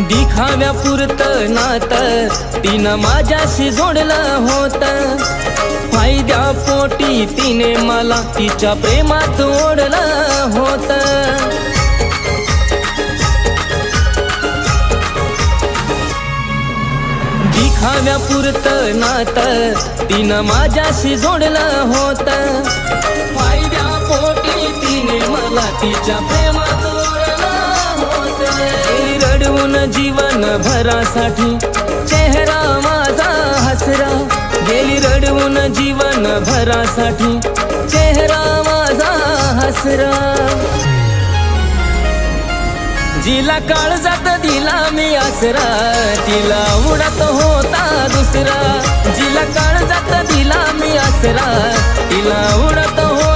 दिखाव्या पुरतं नातं तिनं माझ्याशी जोडलं होतं। फायद्या पोटी तिने मला तिच्या प्रेमात ओढलं होतं। दिखाव्या पुरतं नातं तिनं माझ्याशी जोडलं होतं। फायद्या पोटी तिने मला तिच्या प्रेमात ओढलं होतं। रडवून जीवन भरासाठी चेहरा माझा हसरा, गेली रडवून जीवन भरासाठी चेहरा माझा हसरा। जिला काळजात दिला मी आसरा, तिला उडत होता दुसरा। जिला काळजात दिला मी आसरा, तिला उडत होता